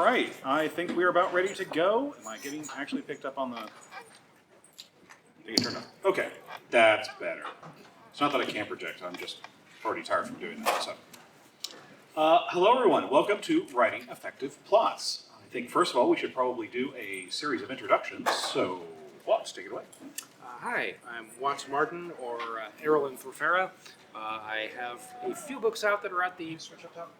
All right, I think we're about ready to go. Am I getting actually picked up on the... Did it turn on? Okay, that's better. It's not that I can't project, I'm just already tired from doing that. So, hello everyone, welcome to Writing Effective Plots. I think first of all we should probably do a series of introductions, so Watts, take it away. Hi, I'm Watts Martin, or Erlen Thorfera. I have a few books out that are at the... Switch up top.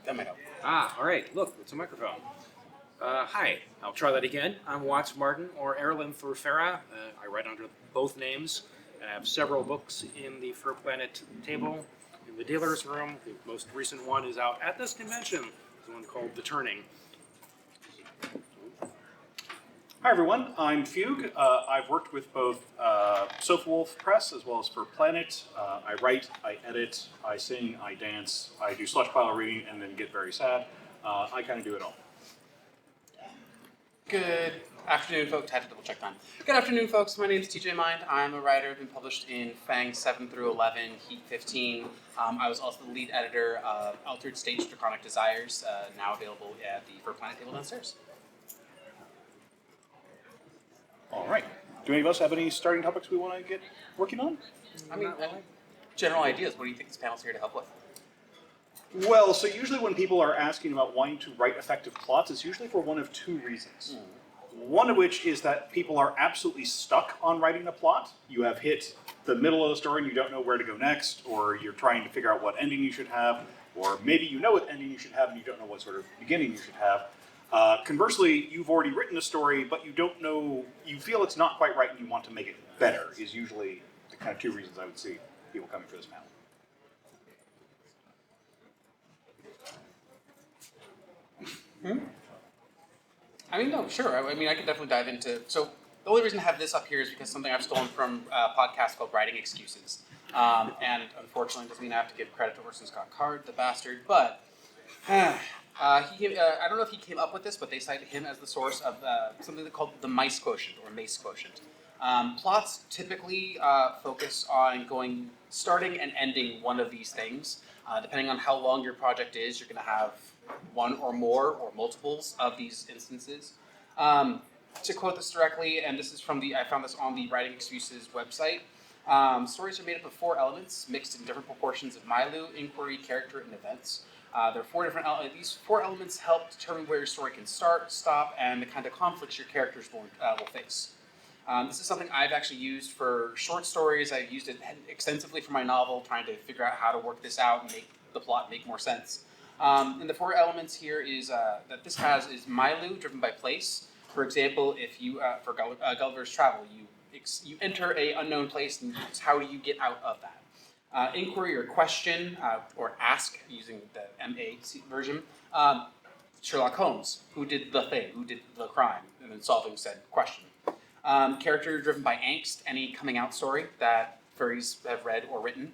That might help. All right, look, it's a microphone. Hi, I'll try that again. I'm Watts Martin, or Erlen Thorfera. I write under both names. I have several books in the Fur Planet table, in the dealer's room. The most recent one is out at this convention. It's one called The Turning. Hi everyone, I'm Fugue. I've worked with both Sofa Wolf Press as well as Fur Planet. I write, I edit, I sing, I dance, I do slush pile reading and then get very sad. I kind of do it all. Good afternoon, folks. Had to double check time. Good afternoon, folks. My name is TJ Mind. I'm a writer. I've been published in Fang 7 through 11, Heat 15. I was also the lead editor of Altered Stage Draconic Desires, now available at the Fur Planet table downstairs. All right. Do any of us have any starting topics we want to get working on? I mean, general ideas. What do you think this panel's here to help with? Well, so usually when people are asking about wanting to write effective plots, it's usually for one of two reasons. One of which is that people are absolutely stuck on writing a plot. You have hit the middle of the story and you don't know where to go next, or you're trying to figure out what ending you should have, or maybe you know what ending you should have and you don't know what sort of beginning you should have. Conversely, you've already written a story, but you don't know, you feel it's not quite right and you want to make it better, is usually the kind of two reasons I would see people coming for this panel. I mean, no, sure. I mean, I could definitely dive into... So the only reason I have this up here is because something I've stolen from a podcast called Writing Excuses. And unfortunately, it doesn't mean I have to give credit to Orson Scott Card, the bastard, but... I don't know if he came up with this, but they cite him as the source of something called the mice quotient or mace quotient. Plots typically focus on starting and ending one of these things. Depending on how long your project is, you're going to have one or more or multiples of these instances. To quote this directly, and this is from I found this on the Writing Excuses website. Stories are made up of 4 elements mixed in different proportions of Mailu, inquiry, character, and events. There are 4 different elements. These 4 elements help determine where your story can start, stop, and the kind of conflicts your characters will face. This is something I've actually used for short stories. I've used it extensively for my novel, trying to figure out how to work this out and make the plot make more sense. And the 4 elements here is that this has is Mailu, driven by place. For example, if you for Gulliver's Travel, you enter an unknown place, and how do you get out of that? Inquiry or question, or ask, using the MA version. Sherlock Holmes, who did the thing, who did the crime, and then solving said question. Character driven by angst, any coming out story that furries have read or written.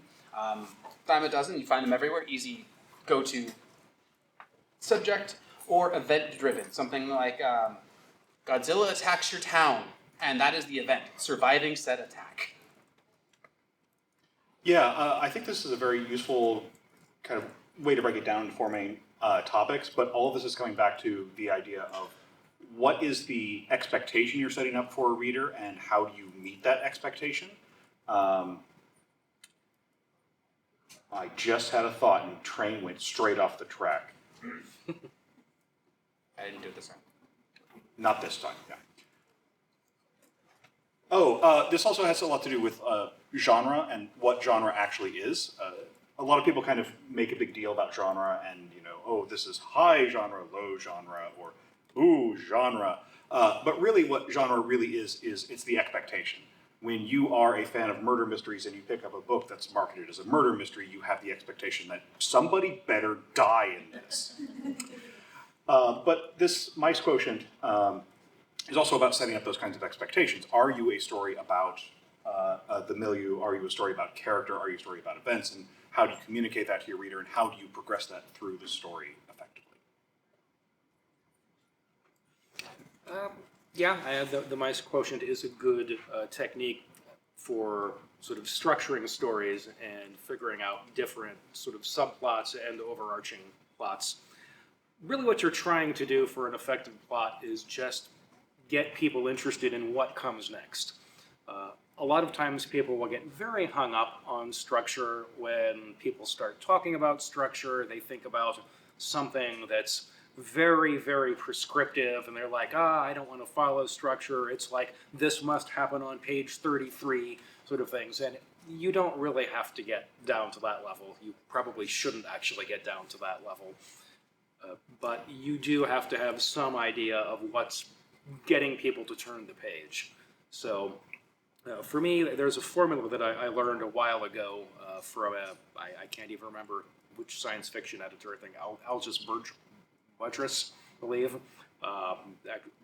Dime a dozen, you find them everywhere, easy go-to subject. Or event driven, something like Godzilla attacks your town, and that is the event, surviving said attack. Yeah, I think this is a very useful kind of way to break it down into 4 main topics, but all of this is coming back to the idea of what is the expectation you're setting up for a reader and how do you meet that expectation? I just had a thought and the train went straight off the track. I didn't do it this time. Not this time, yeah. Oh, this also has a lot to do with genre and what genre actually is. A lot of people kind of make a big deal about genre and, oh, this is high genre, low genre, or ooh, genre. But really what genre really is it's the expectation. When you are a fan of murder mysteries and you pick up a book that's marketed as a murder mystery, you have the expectation that somebody better die in this. But this mice quotient is also about setting up those kinds of expectations. Are you a story about the milieu? Are you a story about character? Are you a story about events? And how do you communicate that to your reader? And how do you progress that through the story effectively? The mice quotient is a good technique for sort of structuring stories and figuring out different sort of subplots and overarching plots. really what you're trying to do for an effective plot is just get people interested in what comes next. A lot of times people will get very hung up on structure when people start talking about structure. They think about something that's very, very prescriptive, and they're like, I don't want to follow structure. It's like, this must happen on page 33, sort of things. And you don't really have to get down to that level. You probably shouldn't actually get down to that level. But you do have to have some idea of what's getting people to turn the page. So for me, there's a formula that I learned a while ago from I can't even remember which science fiction editor. I think Aldous Buttress, I believe.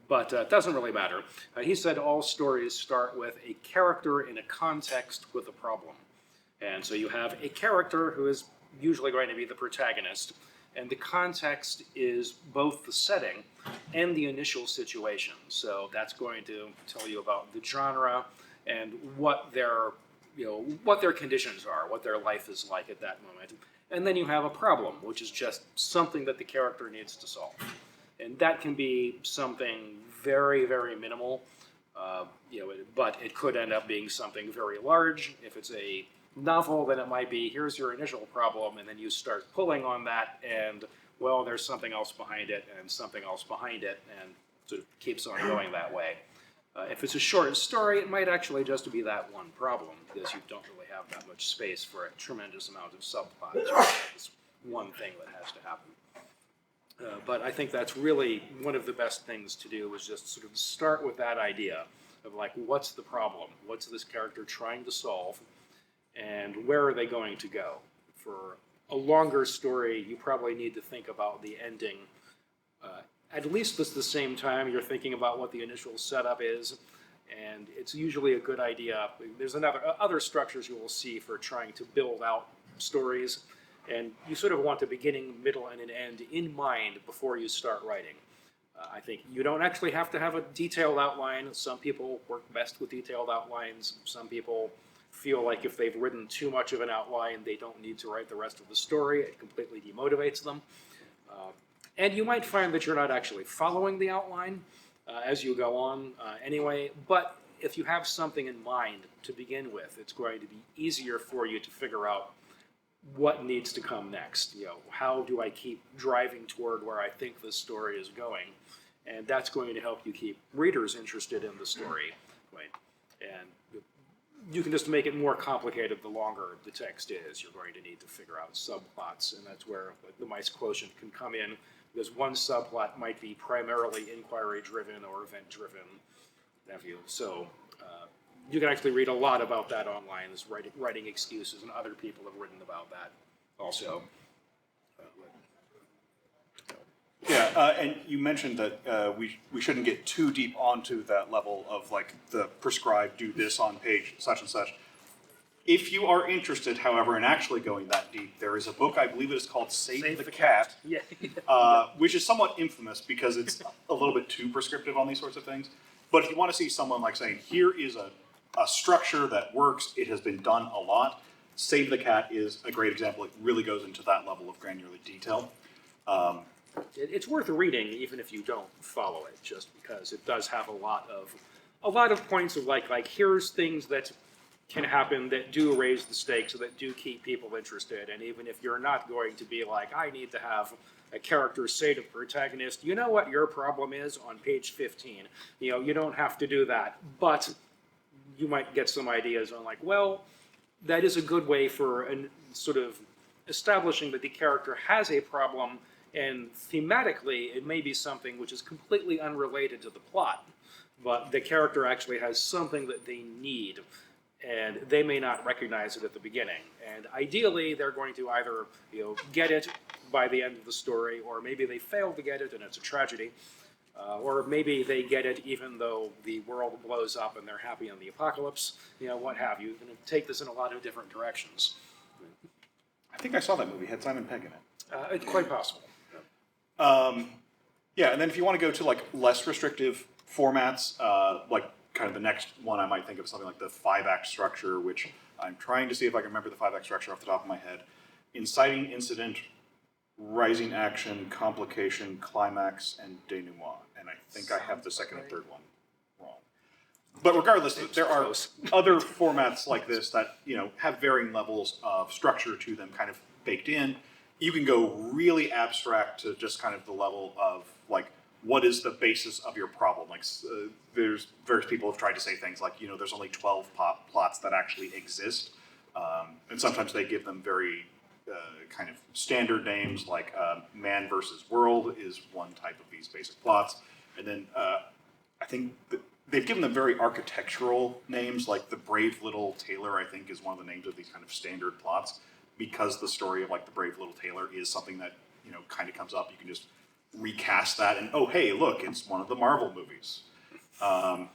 But it doesn't really matter. He said all stories start with a character in a context with a problem. And so you have a character who is usually going to be the protagonist, and the context is both the setting and the initial situation. So that's going to tell you about the genre and what their conditions are, what their life is like at that moment. And then you have a problem, which is just something that the character needs to solve. And that can be something very, very minimal, but it could end up being something very large. If it's a novel, then it might be, here's your initial problem, and then you start pulling on that, and, well, there's something else behind it, and something else behind it, and sort of keeps on going that way. If it's a short story, it might actually just be that one problem, because you don't really have that much space for a tremendous amount of subplots. It's one thing that has to happen. But I think that's really one of the best things to do, is just sort of start with that idea of, like, what's the problem? What's this character trying to solve? And where are they going to go? For a longer story, you probably need to think about the ending at least at the same time you're thinking about what the initial setup is, and it's usually a good idea. There's other structures you will see for trying to build out stories, and you sort of want a beginning, middle, and an end in mind before you start writing. I think you don't actually have to have a detailed outline. Some people work best with detailed outlines. Some people feel like if they've written too much of an outline, they don't need to write the rest of the story. It completely demotivates them. And you might find that you're not actually following the outline as you go on anyway, but if you have something in mind to begin with, it's going to be easier for you to figure out what needs to come next. How do I keep driving toward where I think this story is going? And that's going to help you keep readers interested in the story. Right? And you can just make it more complicated the longer the text is. You're going to need to figure out subplots, and that's where the mice quotient can come in, because one subplot might be primarily inquiry-driven or event-driven. So you can actually read a lot about that online. There's writing excuses, and other people have written about that also. Yeah, and you mentioned that we shouldn't get too deep onto that level of, like, the prescribed do this on page such and such. If you are interested, however, in actually going that deep, there is a book, I believe it is called Save the Cat, which is somewhat infamous because it's a little bit too prescriptive on these sorts of things. But if you want to see someone like saying, here is a structure that works, it has been done a lot, Save the Cat is a great example. It really goes into that level of granular detail. It's worth reading even if you don't follow it, just because it does have a lot of points of like here's things that can happen that do raise the stakes, that do keep people interested. And even if you're not going to be like, I need to have a character say to the protagonist, you know what your problem is on page 15. You don't have to do that, but you might get some ideas on, like, well, that is a good way for sort of establishing that the character has a problem, and thematically it may be something which is completely unrelated to the plot, but the character actually has something that they need, and they may not recognize it at the beginning. And ideally, they're going to either get it by the end of the story, or maybe they fail to get it and it's a tragedy, or maybe they get it even though the world blows up and they're happy in the apocalypse, what have you. You can take this in a lot of different directions. I think I saw that movie. It had Simon Pegg in it. It's quite possible. Yeah, and then if you want to go to, like, less restrictive formats, like kind of the next one I might think of something like the 5-act structure, which I'm trying to see if I can remember the 5-act structure off the top of my head. Inciting incident, rising action, complication, climax, and denouement. And I think I have the second and third one wrong. But regardless, there are other formats like this that have varying levels of structure to them, kind of baked in. You can go really abstract to just kind of the level of like, what is the basis of your problem? Like, there's various people have tried to say things like, there's only 12 plots that actually exist, and sometimes they give them very kind of standard names, like Man versus World is one type of these basic plots, and then I think they've given them very architectural names, like The Brave Little Tailor, I think, is one of the names of these kind of standard plots, because the story of like The Brave Little Tailor is something that kind of comes up. You can just recast that and, oh, hey, look, it's one of the Marvel movies. So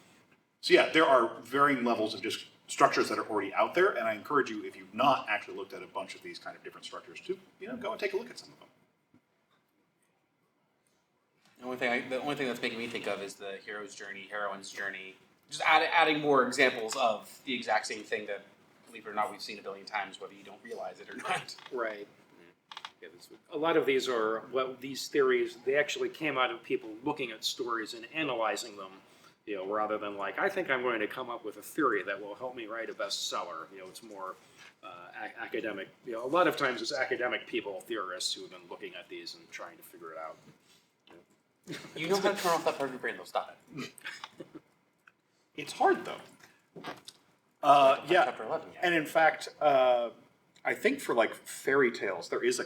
yeah, there are varying levels of just structures that are already out there, and I encourage you, if you've not actually looked at a bunch of these kind of different structures, to go and take a look at some of them. The only thing that's making me think of is the hero's journey, heroine's journey. Just adding more examples of the exact same thing that, believe it or not, we've seen a billion times, whether you don't realize it or not. Right. Yeah, a lot of these are, these theories, they actually came out of people looking at stories and analyzing them, rather than like, I think I'm going to come up with a theory that will help me write a bestseller. It's more academic. A lot of times it's academic people, theorists, who have been looking at these and trying to figure it out. You know how to turn off that part of your brain, though. Stop it. It's hard, though. Yeah, Chapter 11 yet. and in fact, I think for like fairy tales, there's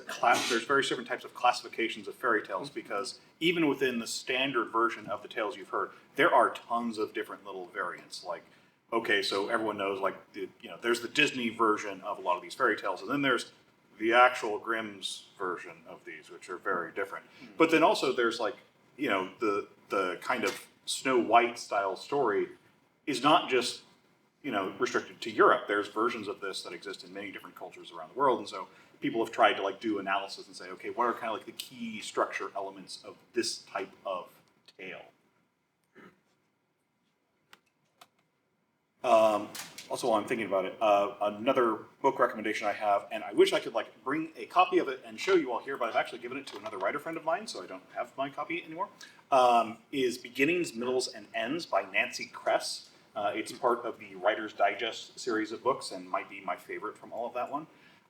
various different types of classifications of fairy tales, because even within the standard version of the tales you've heard, there are tons of different little variants. Like, okay, so everyone knows, like, there's the Disney version of a lot of these fairy tales, and then there's the actual Grimm's version of these, which are very different. But then also there's like, the kind of Snow White style story is not just restricted to Europe. There's versions of this that exist in many different cultures around the world, and so people have tried to like do analysis and say, okay, what are kind of like the key structure elements of this type of tale? Also, while I'm thinking about it, another book recommendation I have, and I wish I could like bring a copy of it and show you all here, but I've actually given it to another writer friend of mine, so I don't have my copy anymore, is Beginnings, Middles, and Ends by Nancy Kress. It's part of the Writer's Digest series of books and might be my favorite from all of that one.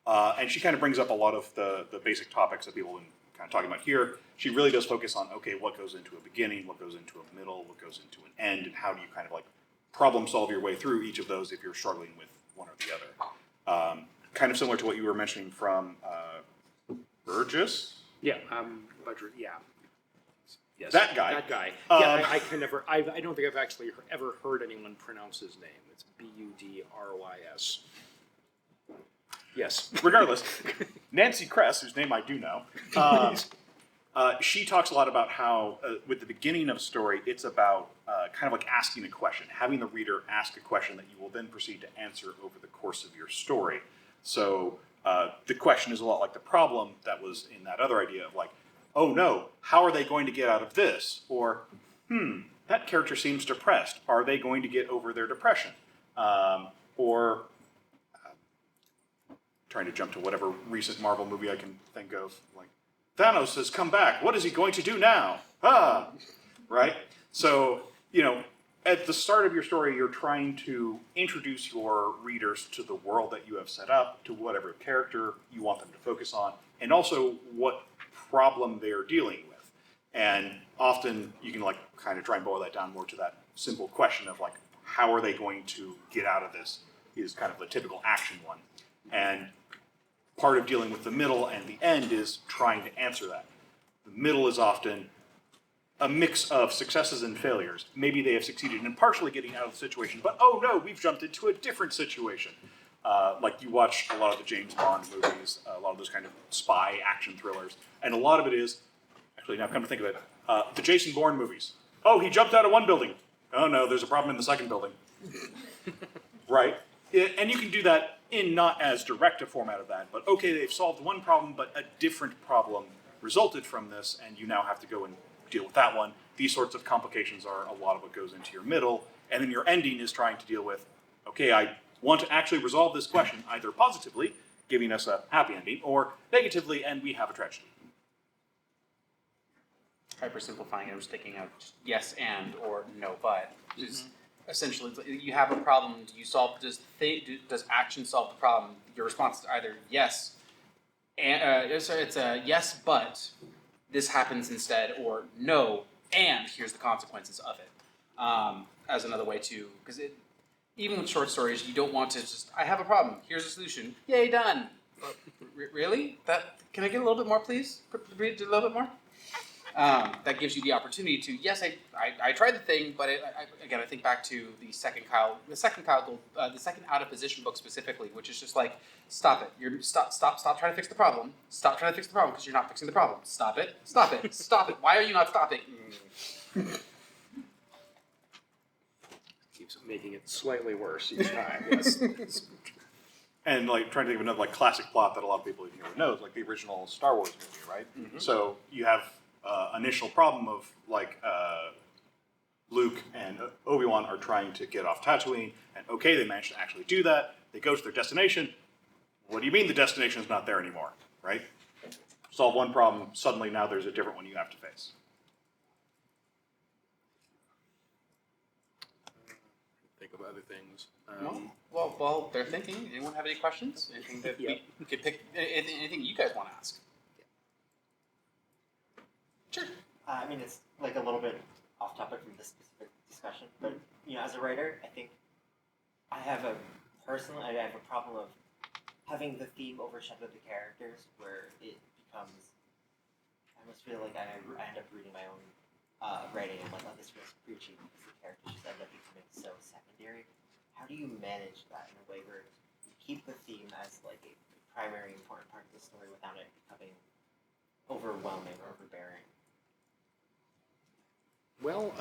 And she kind of brings up a lot of the basic topics that people have been kind of talking about here. She really does focus on, okay, what goes into a beginning, what goes into a middle, what goes into an end, and how do you kind of like problem solve your way through each of those if you're struggling with one or the other. Kind of similar to what you were mentioning from Burgess. Yeah, yeah. Yes, That guy. That guy. Yeah, I can never. I don't think I've actually ever heard anyone pronounce his name. It's Budrys. Yes. Regardless, Nancy Kress, whose name I do know, she talks a lot about how, with the beginning of a story, it's about kind of like asking a question, having the reader ask a question that you will then proceed to answer over the course of your story. So the question is a lot like the problem that was in that other idea of like, oh no, how are they going to get out of this? Or, that character seems depressed. Are they going to get over their depression? Or trying to jump to whatever recent Marvel movie I can think of, like, Thanos has come back. What is he going to do now? Right? So, at the start of your story, you're trying to introduce your readers to the world that you have set up, to whatever character you want them to focus on, and also what problem they're dealing with. And often you can like kind of try and boil that down more to that simple question of like, how are they going to get out of this is kind of the typical action one. And part of dealing with the middle and the end is trying to answer that. The middle is often a mix of successes and failures. Maybe they have succeeded in partially getting out of the situation, but oh no, we've jumped into a different situation. Like you watch a lot of the James Bond movies, a lot of those kind of spy action thrillers, and a lot of it is, actually now come to think of it, the Jason Bourne movies. Oh, he jumped out of one building. Oh no, there's a problem in the second building. Right? And you can do that in not as direct a format of that, but okay, they've solved one problem, but a different problem resulted from this, and you now have to go and deal with that one. These sorts of complications are a lot of what goes into your middle, and then your ending is trying to deal with, okay, I want to actually resolve this question either positively, giving us a happy ending, or negatively, and we have a tragedy. hyper simplifying it, I'm just taking out just yes and or no but. Just essentially, you have a problem. Do you solve? Does action solve the problem? Your response is either yes, and it's a yes, but this happens instead, or no, and here's the consequences of it. As another way to, because even with short stories, you don't want to just, I have a problem. Here's a solution. Yay, done. Really? Can I get a little bit more, please? Read a little bit more. That gives you the opportunity to, yes, I tried the thing, but again, I think back to the second out of position book specifically, which is just like, stop it. Stop trying to fix the problem. Stop trying to fix the problem because you're not fixing the problem. Stop it. Stop it. Stop it. Why are you not stopping? Keeps making it slightly worse each time. Yes. And like trying to think of another like classic plot that a lot of people would know is like the original Star Wars movie, right? So you have initial problem of like Luke and Obi-Wan are trying to get off Tatooine, and okay, they managed to actually do that. They go to their destination. What do you mean the destination is not there anymore, right? Solve one problem, suddenly now there's a different one you have to face. Think of other things. Well, while they're thinking, anyone have any questions? Anything that we could pick? Anything you guys want to ask? Sure. I mean, it's like a little bit off topic from this specific discussion, but as a writer, I think I have a problem of having the theme overshadow the characters, where it becomes. I almost feel like I end up reading my own writing and like, oh, this feels preachy because the characters just end up becoming so secondary. How do you manage that in a way where you keep the theme as like a primary important part of the story without it becoming overwhelming or overbearing? Well,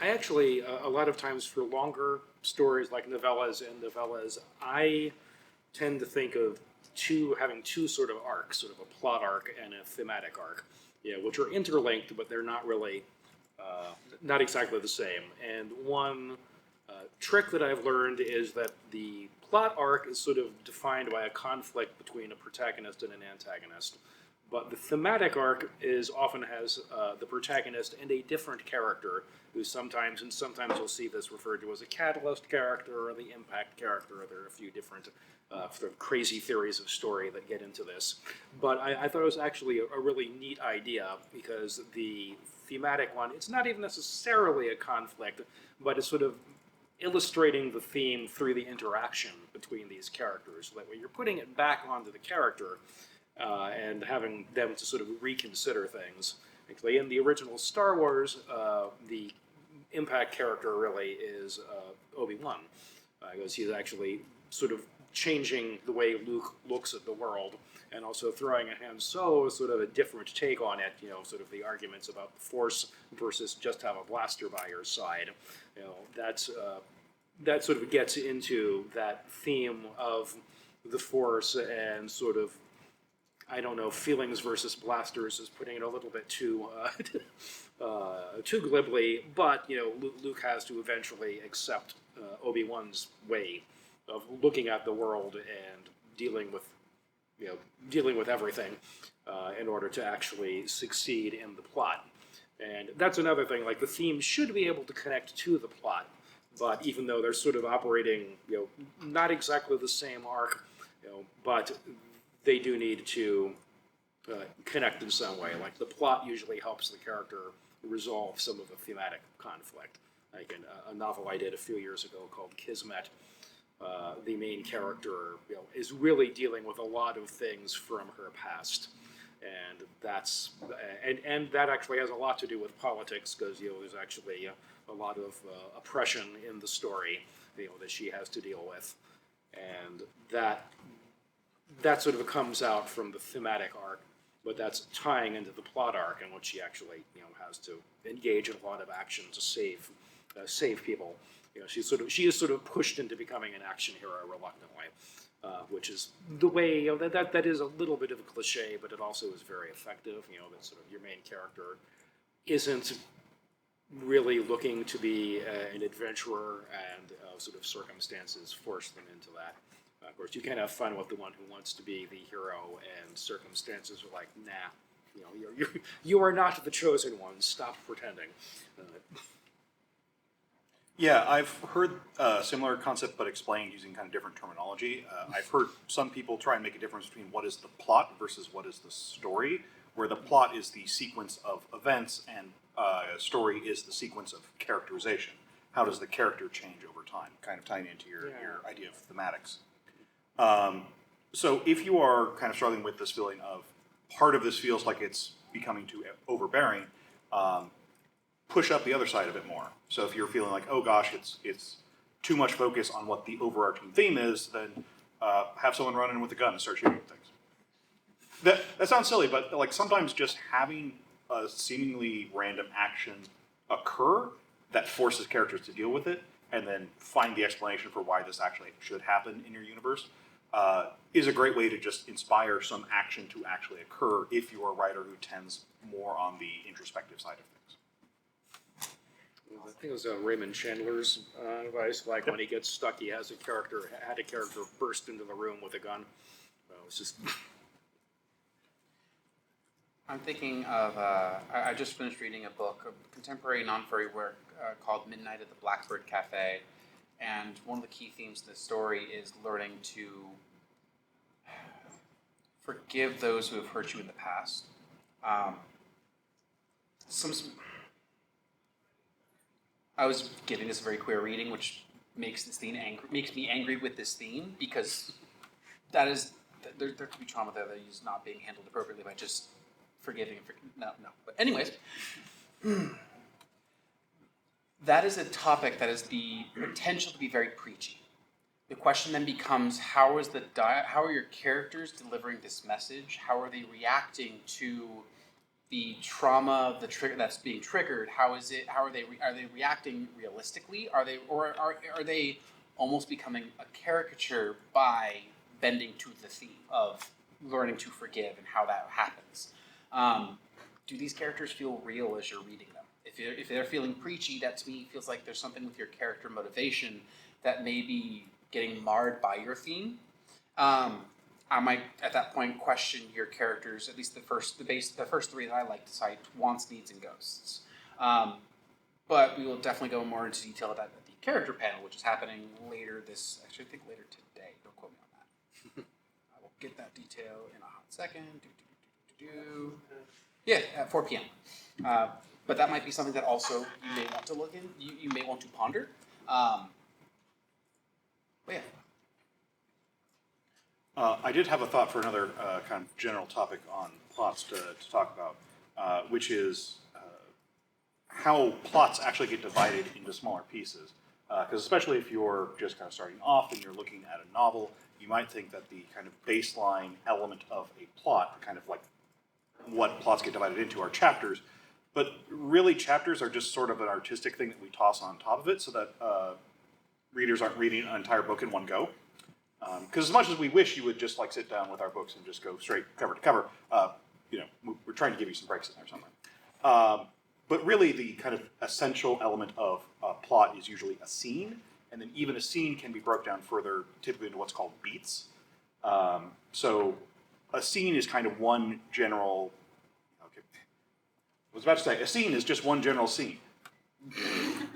I actually, a lot of times for longer stories like novellas, I tend to think of having two sort of arcs, sort of a plot arc and a thematic arc, which are interlinked, but they're not really, not exactly the same. And one trick that I've learned is that the plot arc is sort of defined by a conflict between a protagonist and an antagonist. But the thematic arc often has the protagonist and a different character who sometimes you'll see this referred to as a catalyst character or the impact character. There are a few different sort of crazy theories of story that get into this. But I thought it was actually a really neat idea because the thematic one, it's not even necessarily a conflict, but it's sort of illustrating the theme through the interaction between these characters. That way you're putting it back onto the character and having them to sort of reconsider things. Actually, in the original Star Wars, the impact character really is Obi-Wan, because he's actually sort of changing the way Luke looks at the world, and also throwing at Han Solo sort of a different take on it, sort of the arguments about the Force versus just have a blaster by your side. That sort of gets into that theme of the Force and sort of, I don't know, feelings versus blasters is putting it a little bit too glibly, but Luke has to eventually accept Obi-Wan's way of looking at the world and dealing with everything in order to actually succeed in the plot. And that's another thing. Like the theme should be able to connect to the plot, but even though they're sort of operating, not exactly the same arc, but they do need to connect in some way. Like the plot usually helps the character resolve some of the thematic conflict. Like in a novel I did a few years ago called Kismet, the main character is really dealing with a lot of things from her past, and that actually has a lot to do with politics because there's actually a lot of oppression in the story that she has to deal with, and that sort of comes out from the thematic arc, but that's tying into the plot arc in which she actually has to engage in a lot of action to save people. She is sort of pushed into becoming an action hero reluctantly, which is the way that is a little bit of a cliche, but it also is very effective. That sort of your main character isn't really looking to be an adventurer, and sort of circumstances force them into that. Of course, you can have fun with the one who wants to be the hero, and circumstances are like, nah, You know, you are not the chosen one. Stop pretending. Yeah, I've heard a similar concept, but explained using kind of different terminology. I've heard some people try and make a difference between what is the plot versus what is the story, where the plot is the sequence of events and story is the sequence of characterization. How does the character change over time? Kind of tying into your idea of thematics. So if you are kind of struggling with this feeling of part of this feels like it's becoming too overbearing, push up the other side a bit more. So if you're feeling like, oh gosh, it's too much focus on what the overarching theme is, then have someone run in with a gun and start shooting things. That sounds silly, but like sometimes just having a seemingly random action occur that forces characters to deal with it, and then find the explanation for why this actually should happen in your universe, is a great way to just inspire some action to actually occur if you're a writer who tends more on the introspective side of things. I think it was Raymond Chandler's advice. Like when he gets stuck, he had a character burst into the room with a gun. It's just. I'm thinking of, I just finished reading a book of contemporary non-furry work called Midnight at the Blackbird Cafe, and one of the key themes of the story is learning to forgive those who have hurt you in the past. I was giving this a very queer reading, which makes me angry with this theme, because there could be trauma there that is not being handled appropriately by just forgiving. No. But anyways, that is a topic that has the potential to be very preachy. The question then becomes, how are your characters delivering this message? How are they reacting to the trauma, the trigger that's being triggered? Are they reacting realistically? Are they almost becoming a caricature by bending to the theme of learning to forgive and how that happens? Do these characters feel real as you're reading them? If they're feeling preachy, that to me feels like there's something with your character motivation that may be getting marred by your theme. I might at that point question your characters, at least the first three that I like to cite: wants, needs, and ghosts. But we will definitely go more into detail about the character panel, which is happening later I think later today. Don't quote me on that. I will get that detail in a hot second. Yeah, at 4 p.m. But that might be something that also you may want to look in. You may want to ponder. But yeah. I did have a thought for another kind of general topic on plots to talk about, which is how plots actually get divided into smaller pieces. Because especially if you're just kind of starting off and you're looking at a novel, you might think that the kind of baseline element of a plot, kind of like what plots get divided into, are chapters. But really, chapters are just sort of an artistic thing that we toss on top of it so that readers aren't reading an entire book in one go. Because as much as we wish you would just like sit down with our books and just go straight cover to cover, we're trying to give you some breaks in there somewhere. But really, the kind of essential element of a plot is usually a scene, and then even a scene can be broken down further, typically into what's called beats. So a scene is kind of one general. Okay, I was about to say a scene is just one general scene.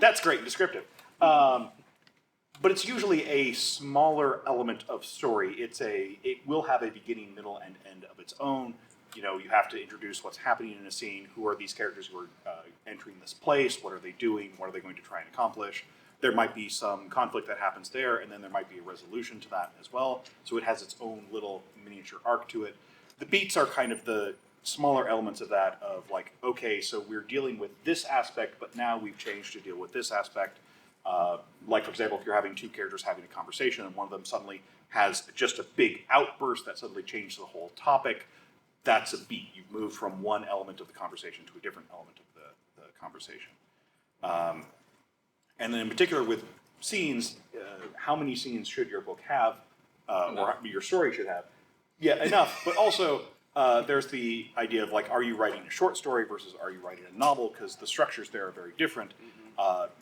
That's great and descriptive. But it's usually a smaller element of story. It will have a beginning, middle, and end of its own. You have to introduce what's happening in a scene. Who are these characters who are entering this place? What are they doing? What are they going to try and accomplish? There might be some conflict that happens there, and then there might be a resolution to that as well. So it has its own little miniature arc to it. The beats are kind of the smaller elements of that, of like, okay, so we're dealing with this aspect, but now we've changed to deal with this aspect. Like, for example, if you're having two characters having a conversation and one of them suddenly has just a big outburst that suddenly changes the whole topic, that's a beat. You've moved from one element of the conversation to a different element of the conversation. And then in particular with scenes, how many scenes should your book have, or your story should have? Yeah, enough. But also, there's the idea of like, are you writing a short story versus are you writing a novel? Because the structures there are very different.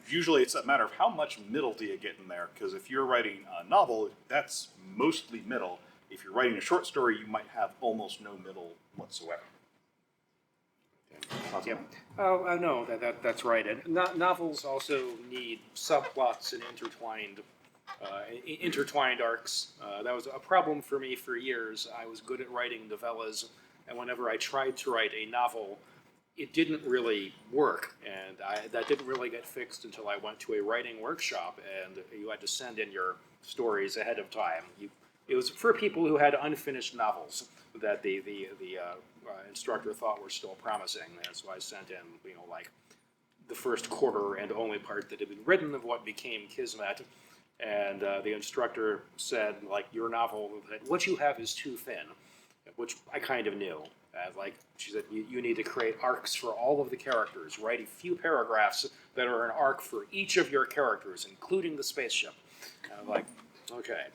Usually it's a matter of how much middle do you get in there, because if you're writing a novel, that's mostly middle. If you're writing a short story, you might have almost no middle whatsoever. Thoughts on Yep. Oh, no, that's right. And novels also need subplots and intertwined arcs. That was a problem for me for years. I was good at writing novellas, and whenever I tried to write a novel, it didn't really work, and that didn't really get fixed until I went to a writing workshop, and you had to send in your stories ahead of time. It was for people who had unfinished novels that the instructor thought were still promising, and so I sent in, like the first quarter and only part that had been written of what became Kismet, and the instructor said, like, your novel, what you have is too thin, which I kind of knew. She said, you need to create arcs for all of the characters. Write a few paragraphs that are an arc for each of your characters, including the spaceship. And I'm like, okay.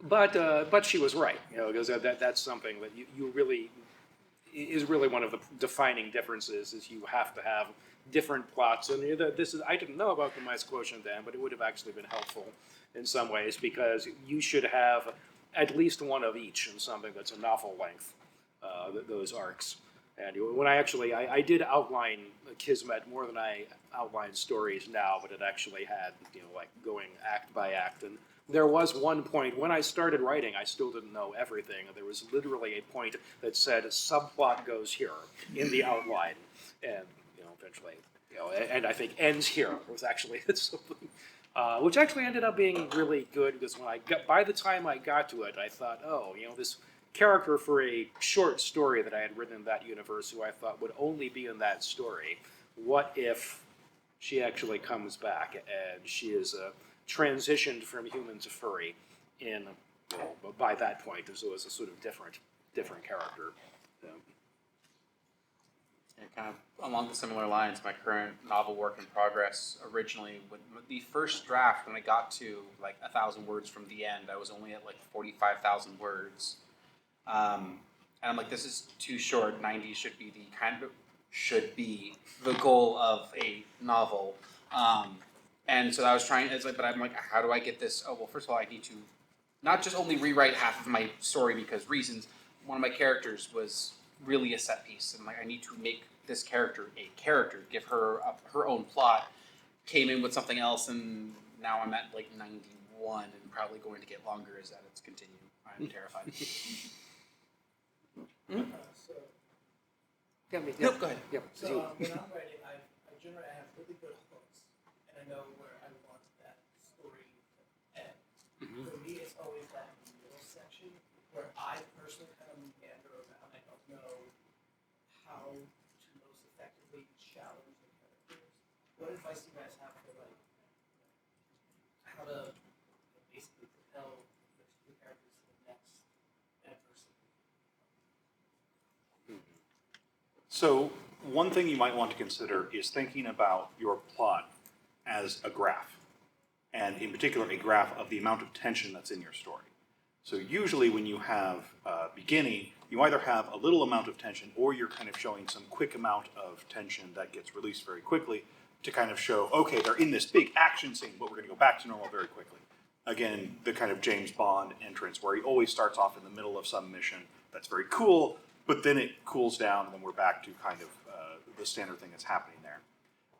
But she was right, because that's something that you really is really one of the defining differences. Is you have to have different plots, and I didn't know about the mice quotient then, but it would have actually been helpful in some ways, because you should have at least one of each in something that's a novel length, those arcs. And when I did outline Kismet more than I outline stories now, but it actually had, like going act by act. And there was one point when I started writing, I still didn't know everything. There was literally a point that said subplot goes here in the outline, and eventually, and I think ends here was actually something. Which actually ended up being really good, because by the time I got to it, I thought, this character for a short story that I had written in that universe, who I thought would only be in that story, what if she actually comes back and she is transitioned from human to furry by that point, so as a sort of different character. And kind of along similar lines, my current novel work in progress, originally, with the first draft, when I got to like 1,000 words from the end, I was only at like 45,000 words. And I'm like, this is too short. 90 should be the goal of a novel. And so I was trying, but I'm like, how do I get this? Oh, well, first of all, I need to not just only rewrite half of my story because reasons. One of my characters was really a set piece, and like I need to make this character a character, give her her own plot. Came in with something else, and now I'm at like 91, and probably going to get longer as that it's continuing. I'm terrified. So, No, go ahead. Yep. so when I'm writing, I generally have really good hooks, and I know where I want that story to end. Mhm. For me, it's always that middle section where I personally kind of meander around. I don't know how to most effectively challenge the characters. What advice do you guys have for like how to basically propel the characters to the next adversity? So one thing you might want to consider is thinking about your plot as a graph, and in particular a graph of the amount of tension that's in your story. So usually when you have a beginning, you either have a little amount of tension or you're kind of showing some quick amount of tension that gets released very quickly to kind of show, okay, they're in this big action scene, but we're going to go back to normal very quickly. Again, the kind of James Bond entrance where he always starts off in the middle of some mission that's very cool, but then it cools down and then we're back to kind of the standard thing that's happening there.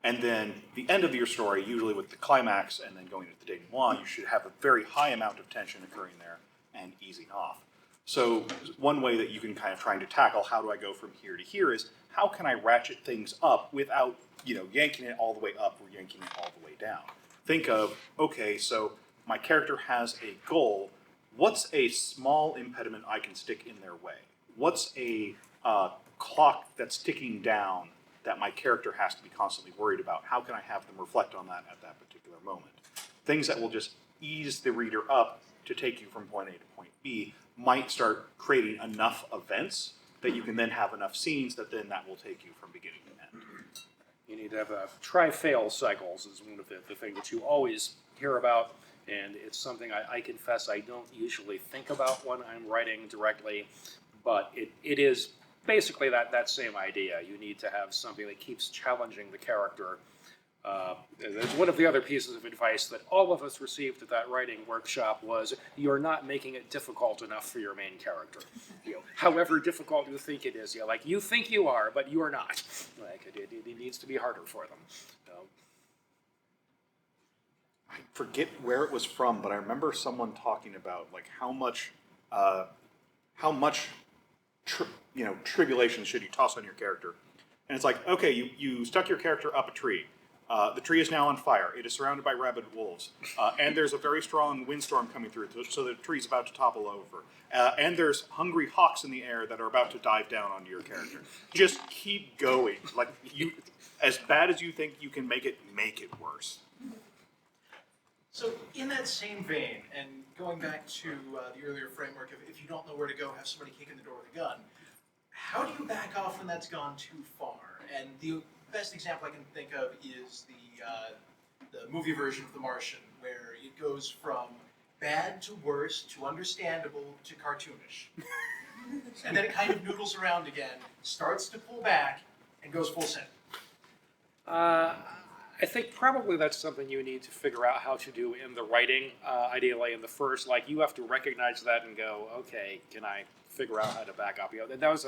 And then the end of your story, usually with the climax and then going into the denouement, you should have a very high amount of tension occurring there and easing off. So one way that you can kind of trying to tackle how do I go from here to here is how can I ratchet things up without yanking it all the way up or yanking it all the way down. Think of, okay, so my character has a goal. What's a small impediment I can stick in their way? What's a clock that's ticking down that my character has to be constantly worried about? How can I have them reflect on that at that particular moment? Things that will just ease the reader up to take you from point A to point B might start creating enough events that you can then have enough scenes that will take you from beginning to end. You need to have try-fail cycles is one of the things that you always hear about, and it's something I confess I don't usually think about when I'm writing directly, but it is basically that same idea. You need to have something that keeps challenging the character That's one of the other pieces of advice that all of us received at that writing workshop was you're not making it difficult enough for your main character. However difficult you think it is, like you think you are, but you are not. Like it needs to be harder for them. So, I forget where it was from, but I remember someone talking about like how much tribulation should you toss on your character, and it's like, okay, you stuck your character up a tree. The tree is now on fire. It is surrounded by rabid wolves, and there's a very strong windstorm coming through, so the tree's about to topple over. And there's hungry hawks in the air that are about to dive down onto your character. Just keep going. Like as bad as you think you can make it worse. So in that same vein, and going back to the earlier framework of if you don't know where to go, have somebody kick in the door with a gun, how do you back off when that's gone too far? And the best example I can think of is the movie version of The Martian, where it goes from bad to worse to understandable to cartoonish. And then it kind of noodles around again, starts to pull back, and goes full send. I think probably that's something you need to figure out how to do in the writing. Ideally, in the first, like you have to recognize that and go, okay, can I figure out how to back up? That was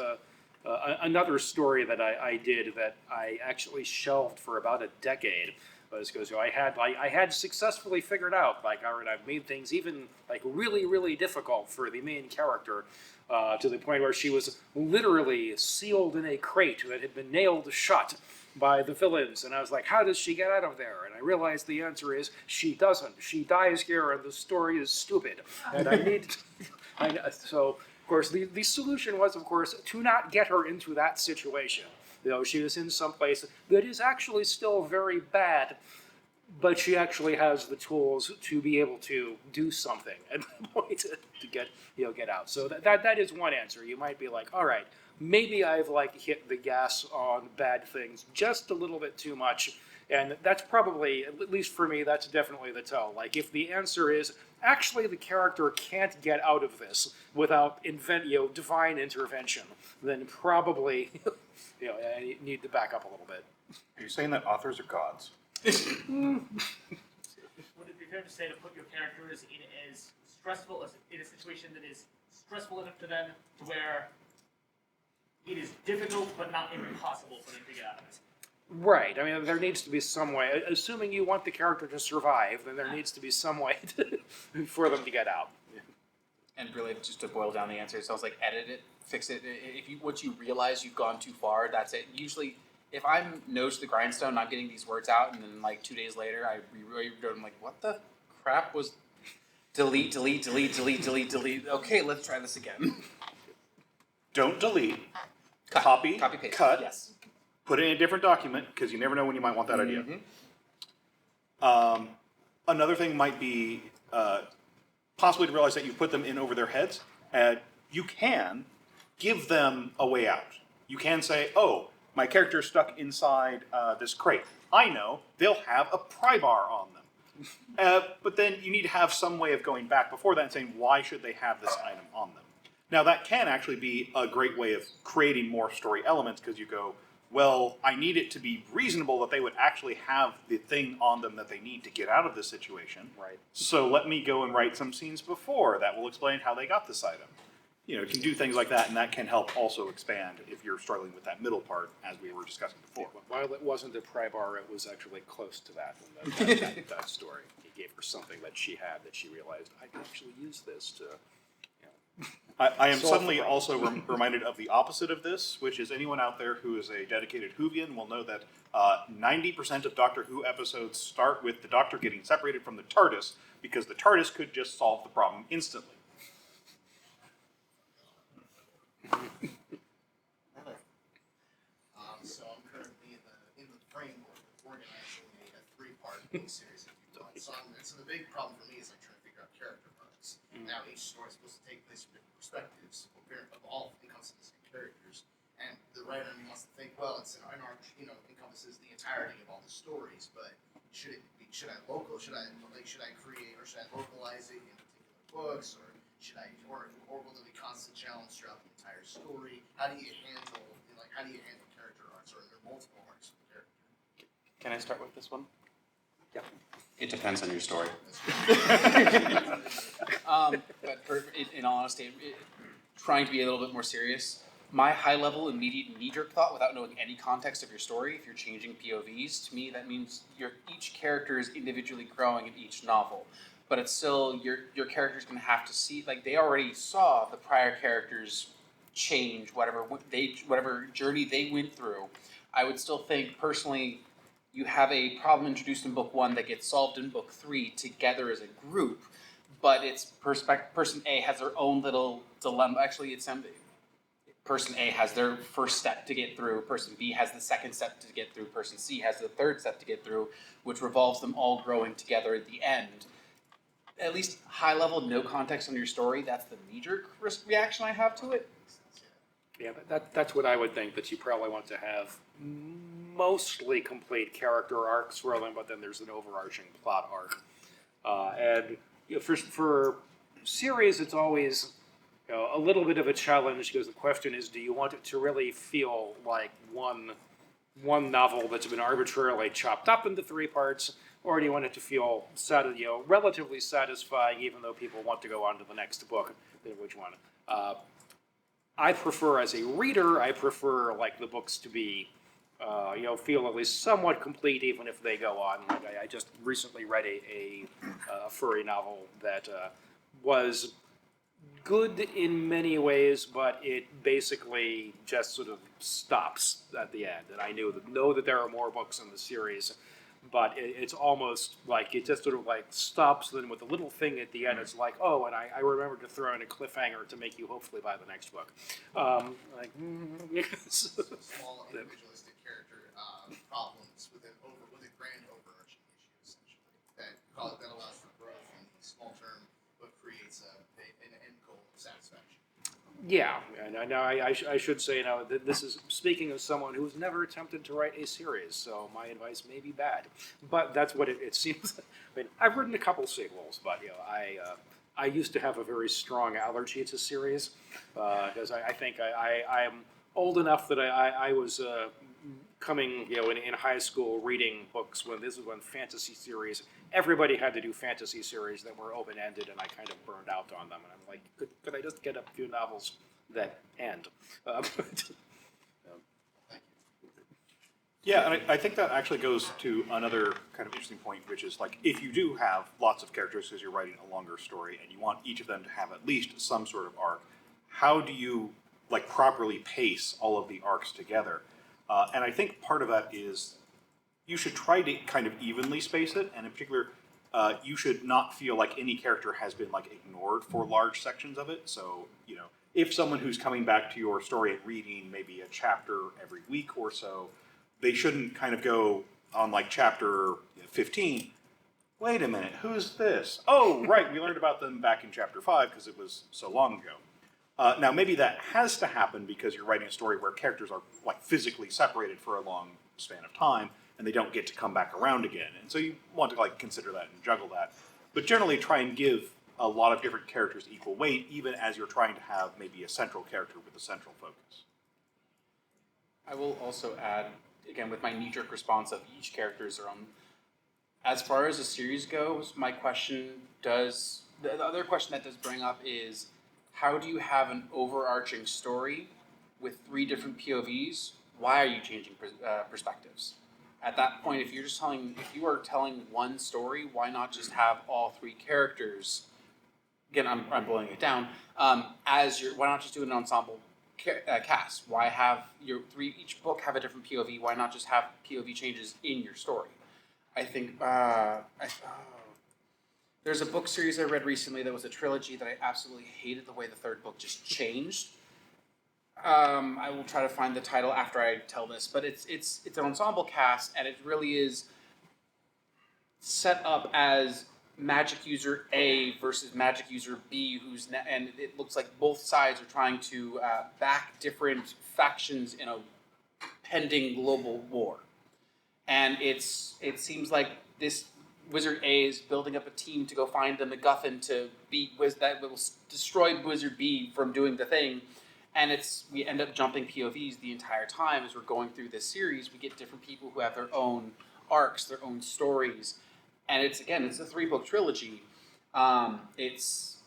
another story that I did that I actually shelved for about a decade. Because I had successfully figured out, like, all right, I've made things even like really, really difficult for the main character, to the point where she was literally sealed in a crate that had been nailed shut by the villains. And I was like, how does she get out of there? And I realized the answer is she doesn't. She dies here, and the story is stupid. And I need, so of course the solution was, of course, to not get her into that situation. She is in some place that is actually still very bad, but she actually has the tools to be able to do something at the point to get out. So that is one answer. You might be like, all right, maybe I've hit the gas on bad things just a little bit too much, and that's probably, at least for me, that's definitely the tell. Like if the answer is actually the character can't get out of this without divine intervention, then probably you need to back up a little bit. Are you saying that authors are gods? Would it be fair to say to put your characters in as stressful in a situation that is stressful enough to them to where it is difficult but not impossible for them to get out of it? Right. I mean, there needs to be some way. Assuming you want the character to survive, then there needs to be some way for them to get out. And really, just to boil down the answer, it sounds like edit it, fix it. Once you realize you've gone too far, that's it. Usually, if I'm nose to the grindstone, not getting these words out, and then 2 days later, I reread it, I'm like, what the crap was? Delete. Okay, let's try this again. Don't delete. Cut. Copy, paste. cut. Yes. Put it in a different document, because you never know when you might want that idea. Another thing might be possibly to realize that you put them in over their heads. You can give them a way out. You can say, oh, my character's stuck inside this crate. I know, they'll have a pry bar on them. But then you need to have some way of going back before that and saying, why should they have this item on them? Now, that can actually be a great way of creating more story elements, because you go, well, I need it to be reasonable that they would actually have the thing on them that they need to get out of this situation. Right. So let me go and write some scenes before that will explain how they got this item. You can do things like that, and that can help also expand if you're struggling with that middle part, as we were discussing before. While it wasn't a pry bar, it was actually close to that in that story. He gave her something that she had that she realized, I can actually use this to... I am suddenly also reminded of the opposite of this, which is anyone out there who is a dedicated Whovian will know that 90% of Doctor Who episodes start with the Doctor getting separated from the TARDIS, because the TARDIS could just solve the problem instantly. So I'm currently in the framework of organizing a three-part miniseries, if you will. So the big problem for me is trying to figure out character arcs. Now each story is supposed to take place from different perspectives of all encompassing characters, and the writer wants to think, well, it's an arc, encompasses the entirety of all the stories, but should I create, or should I localize it in particular books, or will there be constant challenge throughout the entire story? How do you handle character arcs, or are there multiple arcs for the character? Can I start with this one? Yeah. It depends on your story. But in all honesty, trying to be a little bit more serious, my high-level, immediate, knee-jerk thought, without knowing any context of your story, if you're changing POVs, to me that means each character is individually growing in each novel. But it's still, your character's going to have to see, like, they already saw the prior characters change, whatever journey they went through. I would still think, personally, you have a problem introduced in book 1 that gets solved in book 3 together as a group, but it's person A has their own little dilemma. Actually, person A has their first step to get through, person B has the second step to get through, person C has the third step to get through, which revolves them all growing together at the end. At least high level, no context on your story, that's the knee-jerk reaction I have to it. Yeah, but that's what I would think, that you probably want to have mostly complete character arcs for them, but then there's an overarching plot arc. And you know, for series, it's always a little bit of a challenge, because the question is, do you want it to really feel like one novel that's been arbitrarily chopped up into 3 parts, or do you want it to feel relatively satisfying, even though people want to go on to the next book? Which one? I prefer, as a reader, like the books to be, feel at least somewhat complete, even if they go on. Like I just recently read a furry novel that was good in many ways, but it basically just sort of stops at the end. And I know that there are more books in the series, but it's almost like it just sort of like stops. Then with a little thing at the end, it's like, oh, and I remembered to throw in a cliffhanger to make you hopefully buy the next book. Small individualistic character problems with a grand overarching issue, essentially, that allows for growth in the small term, but creates an end goal of satisfaction. Yeah, and I should say now that this is speaking of someone who's never attempted to write a series, so my advice may be bad, but that's what it seems. I mean, I've written a couple sequels, but I used to have a very strong allergy to series, because I think I am old enough that I was coming in high school reading books when fantasy series. Everybody had to do fantasy series that were open-ended, and I kind of burned out on them. And I'm like, could I just get a few novels that end? Yeah, and I think that actually goes to another kind of interesting point, which is like, if you do have lots of characters because you're writing a longer story and you want each of them to have at least some sort of arc, how do you like properly pace all of the arcs together? And I think part of that is you should try to kind of evenly space it, and in particular, you should not feel like any character has been like ignored for large sections of it. So, if someone who's coming back to your story and reading maybe a chapter every week or so, they shouldn't kind of go on like chapter 15. Wait a minute, who's this? Oh, right, we learned about them back in chapter 5 because it was so long ago. Now, maybe that has to happen because you're writing a story where characters are like physically separated for a long span of time, and they don't get to come back around again. And so you want to like consider that and juggle that. But generally try and give a lot of different characters equal weight, even as you're trying to have maybe a central character with a central focus. I will also add, again, with my knee-jerk response of each character is their own. As far as the series goes, the other question that does bring up is, how do you have an overarching story with 3 different POVs? Why are you changing perspectives? At that point, if you are telling one story, why not just have all 3 characters? Again, I'm boiling it down. Why not just do an ensemble cast? Why have each book have a different POV? Why not just have POV changes in your story? I think there's a book series I read recently that was a trilogy that I absolutely hated the way the 3rd book just changed. I will try to find the title after I tell this, but it's an ensemble cast, and it really is set up as magic user A versus magic user B, and it looks like both sides are trying to back different factions in a pending global war. And it seems like this Wizard A is building up a team to go find the MacGuffin to beat that will destroy Wizard B from doing the thing. And we end up jumping POVs the entire time as we're going through this series. We get different people who have their own arcs, their own stories, and it's a 3-book trilogy. It's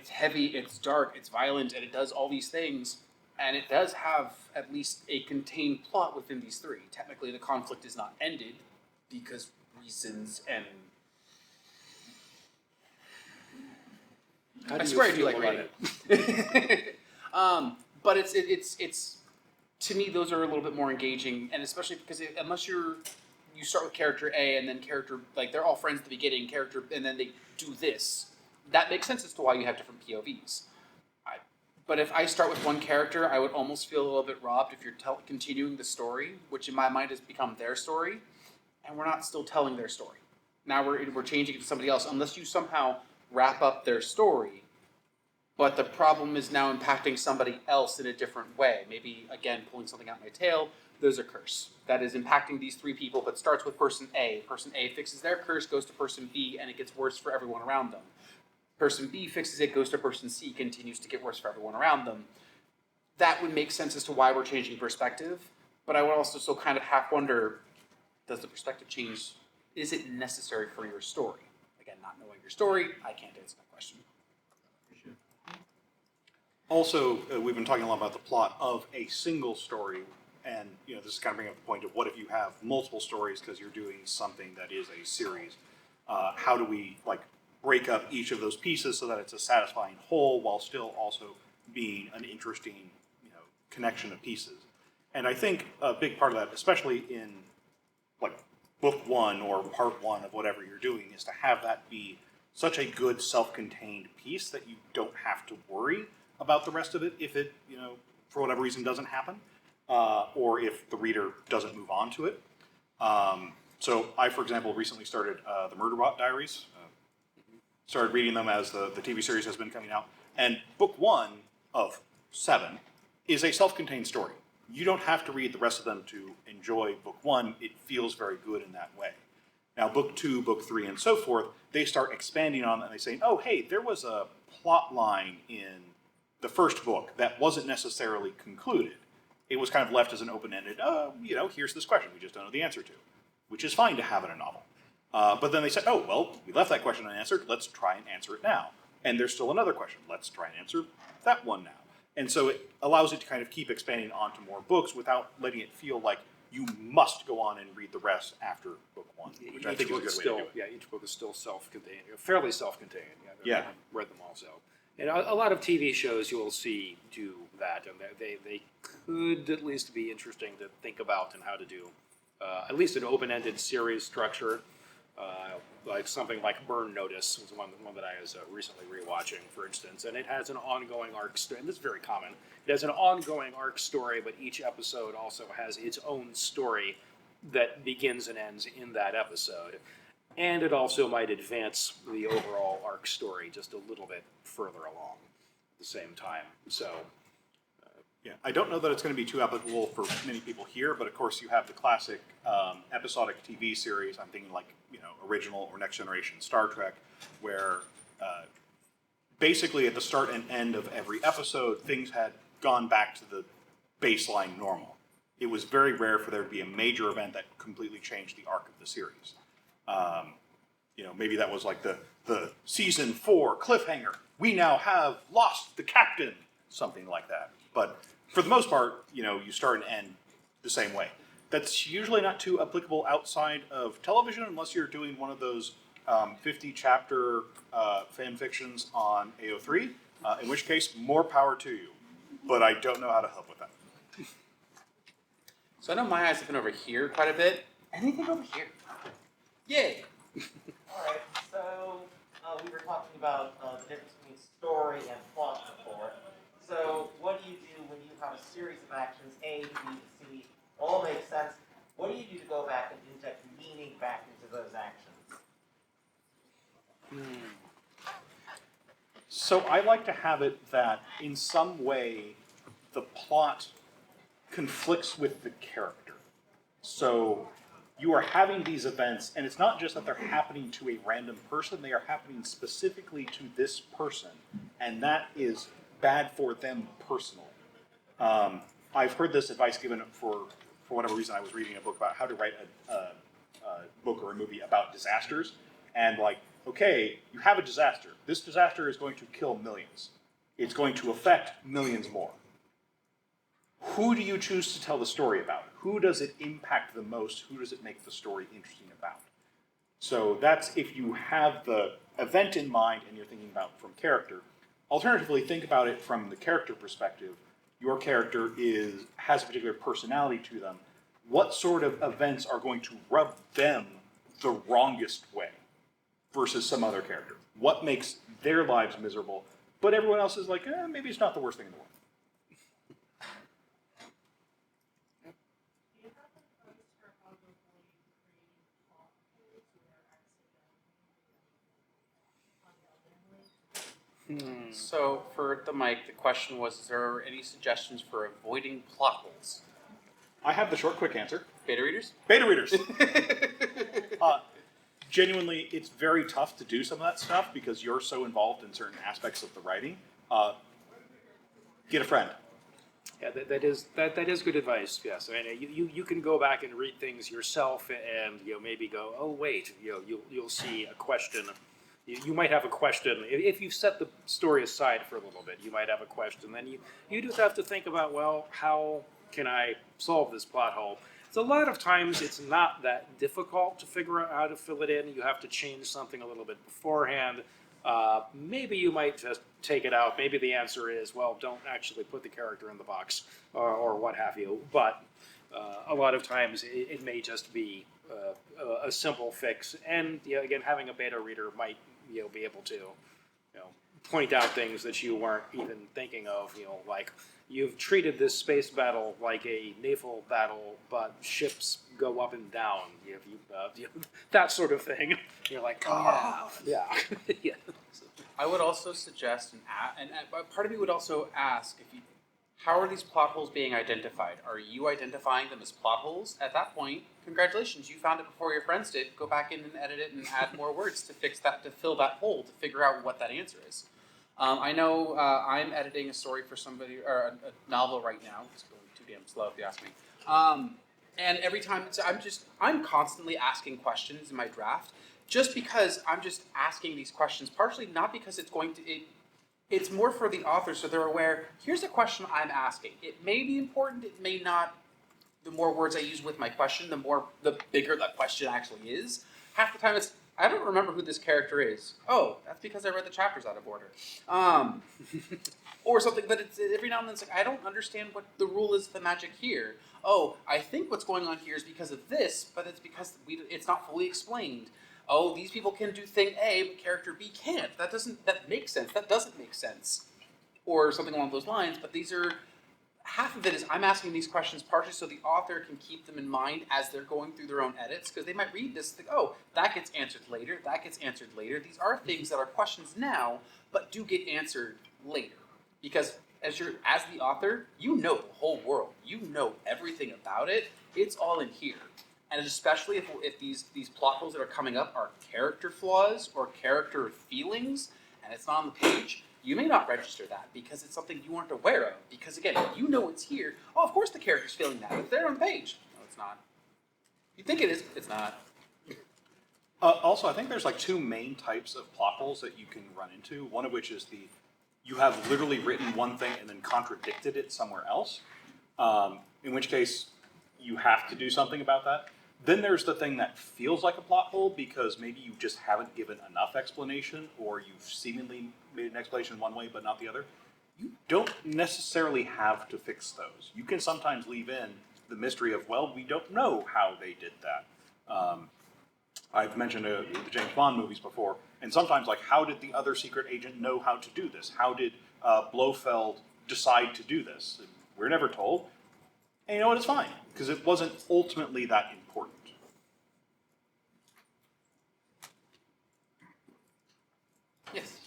heavy, it's dark, it's violent, and it does all these things, and it does have at least a contained plot within these 3. Technically, the conflict is not ended because reasons and. How do I you swear I do feel like about reading. But it's to me those are a little bit more engaging, and especially because unless you start with character A and then character like they're all friends at the beginning, character and then they do this. That makes sense as to why you have different POVs. But if I start with one character, I would almost feel a little bit robbed if you're continuing the story, which in my mind has become their story, and we're not still telling their story. Now we're changing it to somebody else, unless you somehow wrap up their story, but the problem is now impacting somebody else in a different way. Maybe, again, pulling something out my tail, there's a curse. That is impacting these 3 people, but starts with person A. Person A fixes their curse, goes to person B, and it gets worse for everyone around them. Person B fixes it, goes to person C, continues to get worse for everyone around them. That would make sense as to why we're changing perspective, but I would also still kind of half wonder, does the perspective change? Is it necessary for your story? Again, not knowing your story, I can't answer that question. Also, we've been talking a lot about the plot of a single story, and this is kind of bringing up the point of what if you have multiple stories because you're doing something that is a series. How do we break up each of those pieces so that it's a satisfying whole while still also being an interesting connection of pieces? And I think a big part of that, especially in book 1 or part 1 of whatever you're doing, is to have that be such a good self-contained piece that you don't have to worry about the rest of it if it, for whatever reason doesn't happen, or if the reader doesn't move on to it. So I, for example, recently started the Murderbot Diaries. Started reading them as the TV series has been coming out. And book 1 of 7 is a self-contained story. You don't have to read the rest of them to enjoy book 1. It feels very good in that way. Now, book 2, book 3, and so forth, they start expanding on it, and they say, oh, hey, there was a plot line in the first book that wasn't necessarily concluded. It was kind of left as an open-ended, here's this question we just don't know the answer to, which is fine to have in a novel. But then they said, oh, well, we left that question unanswered, let's try and answer it now. And there's still another question, let's try and answer that one now. And so it allows it to kind of keep expanding onto more books without letting it feel like you must go on and read the rest after book 1, which I think is a good way to do it. Yeah, each book is still self-contained, fairly self-contained. Yeah. I've read them also. And a lot of TV shows you will see do that, and they could at least be interesting to think about and how to do at least an open-ended series structure. Like something like Burn Notice was one that I was recently rewatching, for instance, and it has an ongoing arc story, and this is very common. It has an ongoing arc story, but each episode also has its own story that begins and ends in that episode. And it also might advance the overall arc story just a little bit further along at the same time. So, yeah, I don't know that it's going to be too applicable for many people here, but of course you have the classic episodic TV series. I'm thinking original or Next Generation Star Trek, where basically at the start and end of every episode, things had gone back to the baseline normal. It was very rare for there to be a major event that completely changed the arc of the series. Maybe that was like the season 4 cliffhanger. We now have lost the captain, something like that. But for the most part, you start and end the same way. That's usually not too applicable outside of television unless you're doing one of those 50-chapter fan fictions on AO3, in which case, more power to you. But I don't know how to help with that. So I know my eyes have been over here quite a bit. Anything over here? Yay! Alright, so we were talking about the difference between story and plot before. So what do you do when you have a series of actions, A, B, C, all make sense? What do you do to go back and inject meaning back into those actions? So I like to have it that in some way the plot conflicts with the character. So you are having these events, and it's not just that they're happening to a random person, they are happening specifically to this person, and that is bad for them personally. I've heard this advice given for whatever reason. I was reading a book about how to write a book or a movie about disasters, and like, okay, you have a disaster. This disaster is going to kill millions. It's going to affect millions more. Who do you choose to tell the story about? Who does it impact the most? Who does it make the story interesting about? So that's if you have the event in mind and you're thinking about from character. Alternatively, think about it from the character perspective. Your character has a particular personality to them. What sort of events are going to rub them the wrongest way versus some other character? What makes their lives miserable, but everyone else is like, maybe it's not the worst thing in the world. So for the mic, the question was: is there any suggestions for avoiding plot holes? I have the short, quick answer. Beta readers? Beta readers. Genuinely, it's very tough to do some of that stuff because you're so involved in certain aspects of the writing. Get a friend. Yeah, that is good advice. Yes, I mean, you can go back and read things yourself, and maybe go, oh wait, you'll see a question. You might have a question if you've set the story aside for a little bit. You might have a question. Then you do have to think about, well, how can I solve this plot hole? So a lot of times it's not that difficult to figure out how to fill it in. You have to change something a little bit beforehand. Maybe you might just take it out. Maybe the answer is, well, don't actually put the character in the box or what have you. But a lot of times it may just be a simple fix. And again, having a beta reader might be able to point out things that you weren't even thinking of. Like you've treated this space battle like a naval battle, but ships go up and down. That sort of thing. You're like, oh yeah. Yeah. I would also suggest, and part of me would also ask, how are these plot holes being identified? Are you identifying them as plot holes? At that point, congratulations, you found it before your friends did. Go back in and edit it and add more words to fix that, to fill that hole, to figure out what that answer is. I know I'm editing a story for somebody, or a novel right now. It's going too damn slow if you ask me. And every time, I'm constantly asking questions in my draft, just because I'm just asking these questions, partially not because it's more for the author so they're aware, here's a question I'm asking. It may be important, it may not. The more words I use with my question, the bigger that question actually is. Half the time it's, I don't remember who this character is. Oh, that's because I read the chapters out of order. Or something, but it's every now and then it's like, I don't understand what the rule is of the magic here. Oh, I think what's going on here is because of this, but it's because it's not fully explained. Oh, these people can do thing A, but character B can't. That makes sense. That doesn't make sense. Or something along those lines, but half of it is I'm asking these questions partially so the author can keep them in mind as they're going through their own edits, because they might read this and think, oh, that gets answered later, that gets answered later. These are things that are questions now, but do get answered later. Because as the author, you know the whole world. You know everything about it. It's all in here. And especially if these plot holes that are coming up are character flaws or character feelings, and it's not on the page, you may not register that because it's something you weren't aware of. Because again, you know it's here. Oh, of course the character's feeling that. It's there on the page. No, it's not. You think it is, it's not. Also, I think there's like two main types of plot holes that you can run into. One of which is you have literally written one thing and then contradicted it somewhere else. In which case, you have to do something about that. Then there's the thing that feels like a plot hole because maybe you just haven't given enough explanation, or you've seemingly made an explanation one way but not the other. You don't necessarily have to fix those. You can sometimes leave in the mystery of, well, we don't know how they did that. I've mentioned the James Bond movies before, and sometimes like, how did the other secret agent know how to do this? How did Blofeld decide to do this? We're never told. And you know what, it's fine, because it wasn't ultimately that important. Yes.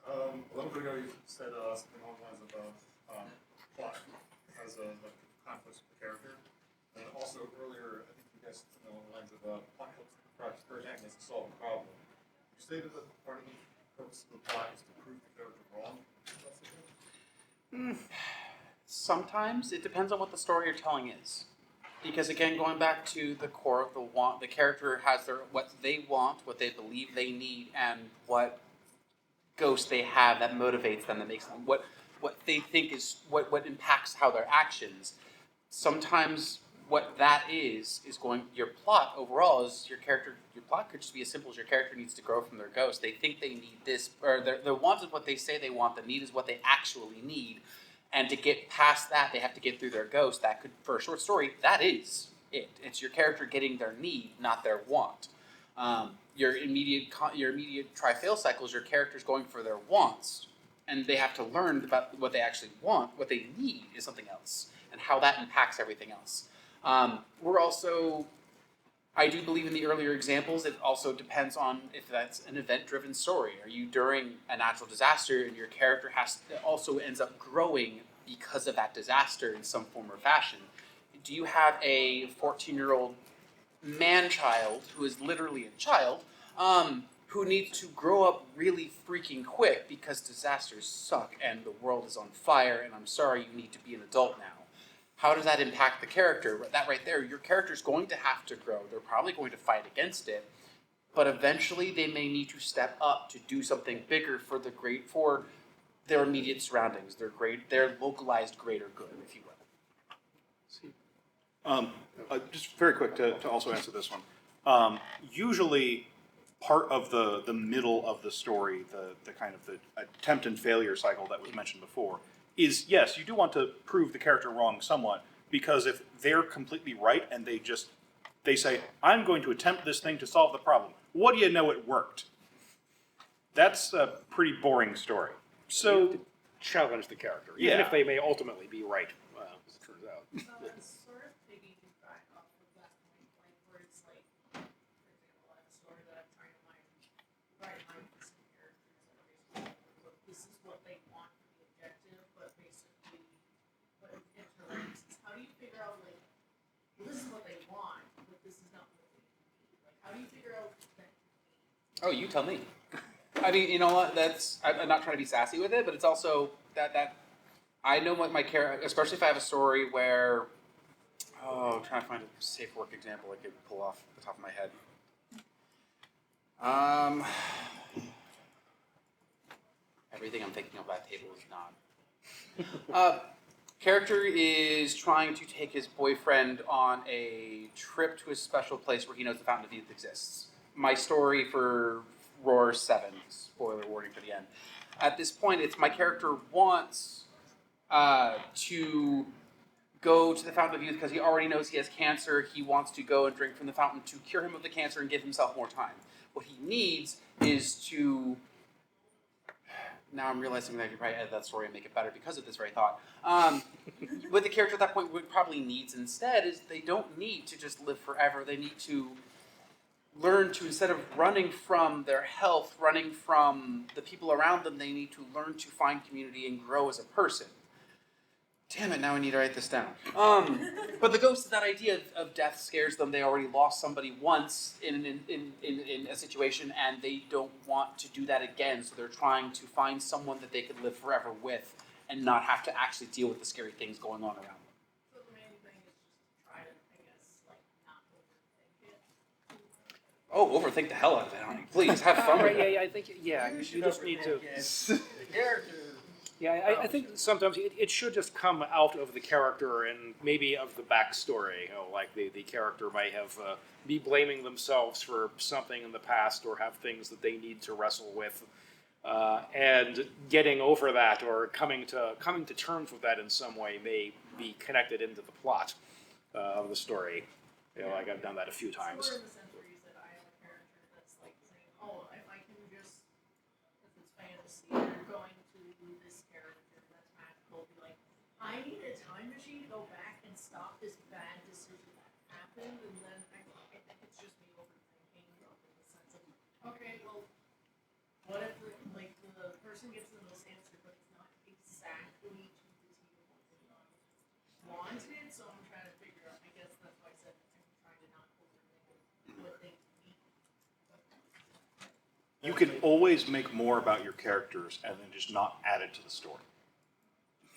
A little bit ago you said something along the lines of plot as a conflict with the character. And also earlier, I think you guys said along the lines of plot protagonists to solve a problem. You stated that part of the purpose of the plot is to prove the character wrong. Sometimes it depends on what the story you're telling is. Because again, going back to the core of the want, the character has their what they want, what they believe they need, and what ghost they have that motivates them, that makes them what they think is what impacts how their actions. Sometimes what that is going your plot overall is your plot could just be as simple as your character needs to grow from their ghost. They think they need this, or their want is what they say they want, the need is what they actually need. And to get past that, they have to get through their ghost. That could, for a short story, that is it. It's your character getting their need, not their want. Your immediate try-fail cycles, your character's going for their wants, and they have to learn about what they actually want. What they need is something else, and how that impacts everything else. I do believe in the earlier examples, it also depends on if that's an event-driven story. Are you during a natural disaster and your character also ends up growing because of that disaster in some form or fashion? Do you have a 14-year-old man-child who is literally a child who needs to grow up really freaking quick because disasters suck and the world is on fire and I'm sorry, you need to be an adult now? How does that impact the character? That right there, your character's going to have to grow. They're probably going to fight against it, but eventually they may need to step up to do something bigger for their immediate surroundings, their localized greater good, if you will. Just very quick to also answer this one. Usually, part of the middle of the story, the kind of the attempt and failure cycle that was mentioned before, is yes, you do want to prove the character wrong somewhat, because if they're completely right and they say, I'm going to attempt this thing to solve the problem, what do you know, it worked? That's a pretty boring story. So challenge the character, even if they may ultimately be right, as it turns out. Sort of piggyback off of that point, like where it's like, for example, I have a story that I'm trying to write some characters that are basically, look, this is what they want for the objective, but basically, what it relates is how do you figure out like, well, this is what they want, but this is not what they need. Like, how do you figure out that? Oh, you tell me. I mean, you know what? I'm not trying to be sassy with it, but it's also that I know what my character, especially if I have a story where, I'm trying to find a safe work example I could pull off the top of my head. Everything I'm thinking of that table is not. Character is trying to take his boyfriend on a trip to a special place where he knows the Fountain of Youth exists. My story for Roar 7, spoiler warning for the end. At this point, it's my character wants to go to the Fountain of Youth because he already knows he has cancer. He wants to go and drink from the fountain to cure him of the cancer and give himself more time. What he needs is to... Now I'm realizing that I could probably edit that story and make it better because of this very thought. What the character at that point would probably needs instead is they don't need to just live forever. They need to learn to, instead of running from their health, running from the people around them, they need to learn to find community and grow as a person. Damn it, now I need to write this down. But the ghost of that idea of death scares them. They already lost somebody once in a situation, and they don't want to do that again, so they're trying to find someone that they could live forever with and not have to actually deal with the scary things going on around them. So the main thing is just to try to, I guess, like not overthink it. Oh, overthink the hell out of it, honey. Please, have fun with it. I think, you just need to... The character. Yeah, I think sometimes it should just come out of the character and maybe of the backstory. Like the character might have be blaming themselves for something in the past or have things that they need to wrestle with, and getting over that or coming to terms with that in some way may be connected into the plot of the story. Like I've done that a few times. Sort of in the sense where you said I have a character that's like saying, oh, if I can just, if it's fantasy, I'm going to this character that's magical, be like, I need a time machine to go back and stop this bad decision that happened, and then I think it's just me overthinking in the sense of, okay, well, what if the person gets the most answer, but it's not exactly to the T of what they wanted, so I'm trying to figure out, I guess that's why I said I'm trying to not overthink what they need. you can always make more about your characters and then just not add it to the story.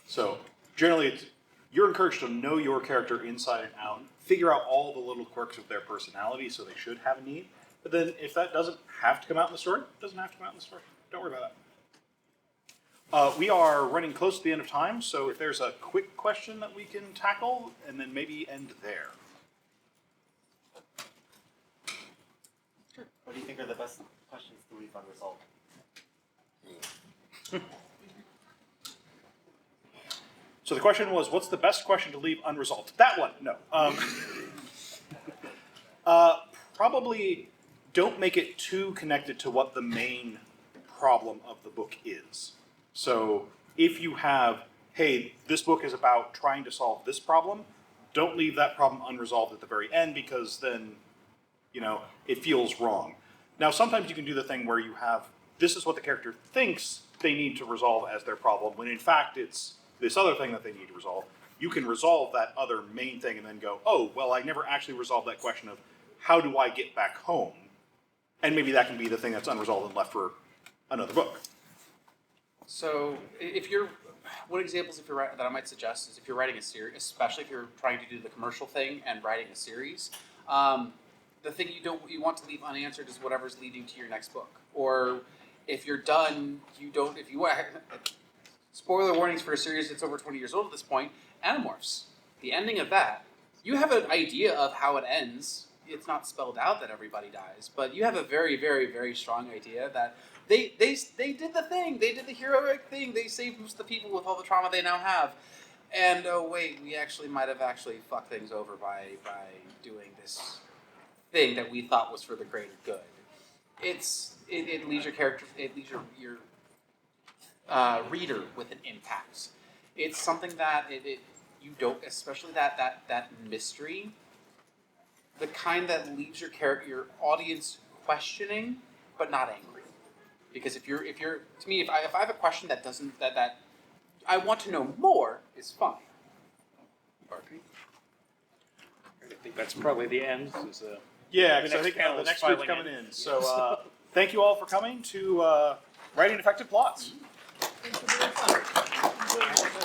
So generally, you're encouraged to know your character inside and out, figure out all the little quirks of their personality, so they should have a need. But then, if that doesn't have to come out in the story, it doesn't have to come out in the story. Don't worry about that. We are running close to the end of time, so if there's a quick question that we can tackle, and then maybe end there. Sure. What do you think are the best questions to leave unresolved? So the question was, what's the best question to leave unresolved? That one, no. Probably don't make it too connected to what the main problem of the book is. So if you have, hey, this book is about trying to solve this problem, don't leave that problem unresolved at the very end, because then, it feels wrong. Now, sometimes you can do the thing where you have, this is what the character thinks they need to resolve as their problem, when in fact it's this other thing that they need to resolve. You can resolve that other main thing and then go, oh, well, I never actually resolved that question of how do I get back home? And maybe that can be the thing that's unresolved and left for another book. So one examples that I might suggest is if you're writing a series, especially if you're trying to do the commercial thing and writing a series, the thing you want to leave unanswered is whatever's leading to your next book. Or if you're done, spoiler warnings for a series that's over 20 years old at this point, Animorphs. The ending of that, you have an idea of how it ends. It's not spelled out that everybody dies, but you have a very, very, very strong idea that they did the thing. They did the heroic thing. They saved most of the people with all the trauma they now have. And oh wait, we might have fucked things over by doing this thing that we thought was for the greater good. It leaves your character, it leaves your reader with an impact. It's something that you don't, especially that mystery, the kind that leaves your audience questioning but not angry. Because if you're to me, if I have a question that doesn't that I want to know more, is fine. I think that's probably the end. Yeah, The because I next think panel the is next group's filing coming in. in. So thank you all for coming to Writing Effective Plots. Thanks for being fun.